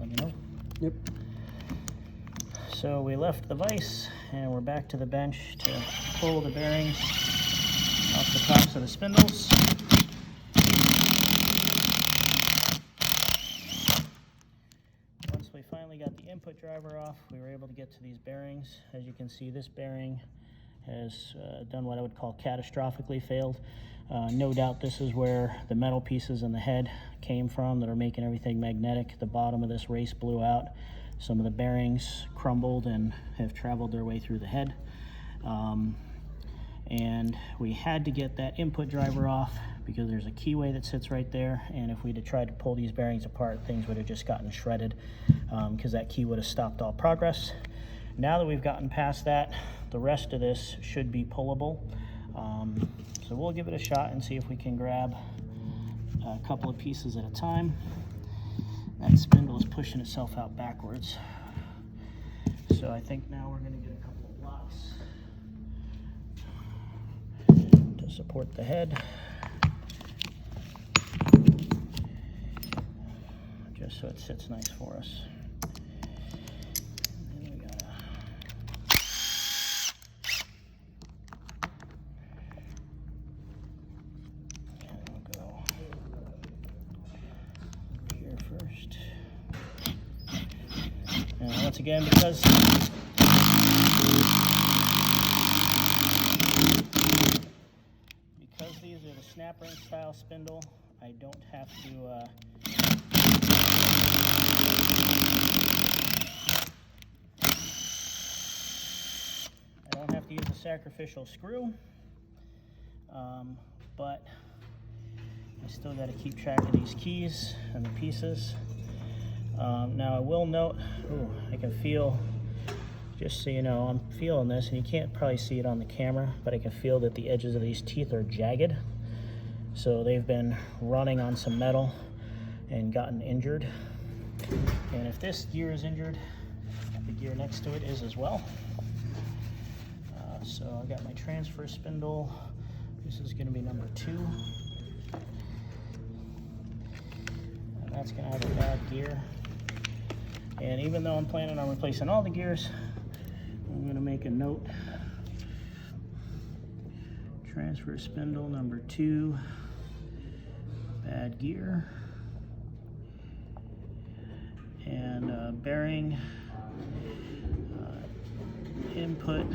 let me know. Yep. So we left the vise and we're back to the bench to pull the bearings off the tops of the spindles. Once we finally got the input driver off, we were able to get to these bearings. As you can see, this bearing has done what I would call catastrophically failed. No doubt this is where the metal pieces in the head came from that are making everything magnetic. The bottom of this race blew out. Some of the bearings crumbled and have traveled their way through the head. And we had to get that input driver off because there's a keyway that sits right there, and if we'd have tried to pull these bearings apart, things would have just gotten shredded because that key would have stopped all progress. Now that we've gotten past that, the rest of this should be pullable. So we'll give it a shot and see if we can grab a couple of pieces at a time. That spindle is pushing itself out backwards. So I think now we're going to get a couple of blocks to support the head. Just so it sits nice for us. And then we gotta go here first. And once again, because these are the snap ring style spindle, I don't have to use a sacrificial screw, but I still got to keep track of these keys and the pieces. Now I will note, I can feel, just so you know, I'm feeling this, and you can't probably see it on the camera, but I can feel that the edges of these teeth are jagged. So they've been running on some metal and gotten injured. And if this gear is injured, the gear next to it is as well. So I got my transfer spindle. This is going to be number 2. And that's going to have a bad gear. And even though I'm planning on replacing all the gears, I'm going to make a note. Transfer spindle number 2, bad gear. And bearing input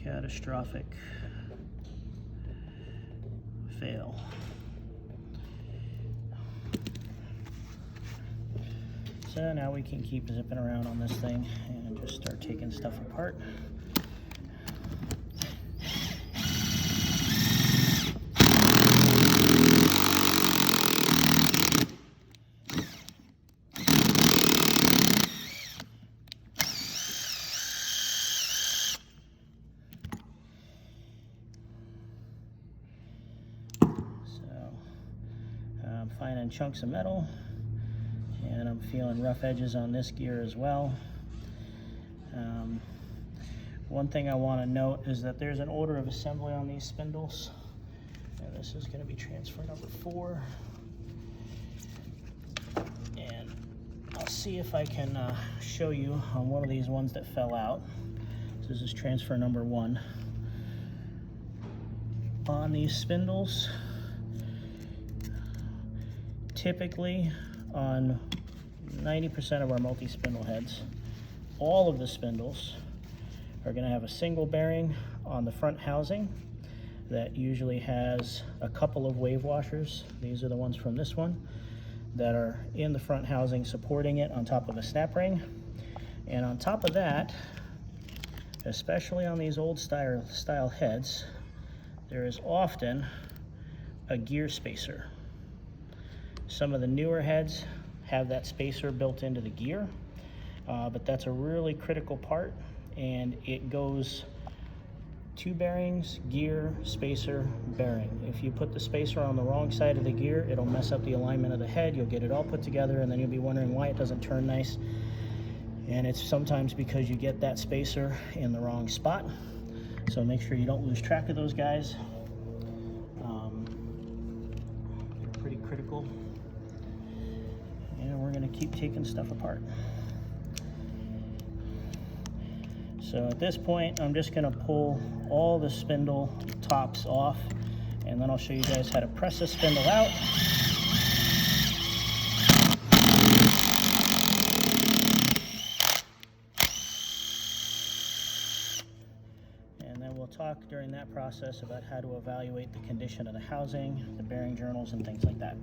catastrophic fail. So now we can keep zipping around on this thing and just start taking stuff apart. I'm finding chunks of metal, and I'm feeling rough edges on this gear as well. One thing I want to note is that there's an order of assembly on these spindles, and this is going to be transfer number 4. And I'll see if I can show you on one of these ones that fell out. So this is transfer number 1. On these spindles, typically on 90% of our multi-spindle heads, all of the spindles are going to have a single bearing on the front housing that usually has a couple of wave washers. These are the ones from this one that are in the front housing supporting it on top of a snap ring. And on top of that, especially on these old style heads, there is often a gear spacer. Some of the newer heads have that spacer built into the gear, but that's a really critical part, and it goes 2 bearings, gear, spacer, bearing. If you put the spacer on the wrong side of the gear, it'll mess up the alignment of the head. You'll get it all put together, and then you'll be wondering why it doesn't turn nice. And it's sometimes because you get that spacer in the wrong spot. So make sure you don't lose track of those guys. They're pretty critical. And keep taking stuff apart. So at this point, I'm just going to pull all the spindle tops off, and then I'll show you guys how to press the spindle out. And then we'll talk during that process about how to evaluate the condition of the housing, the bearing journals, and things like that.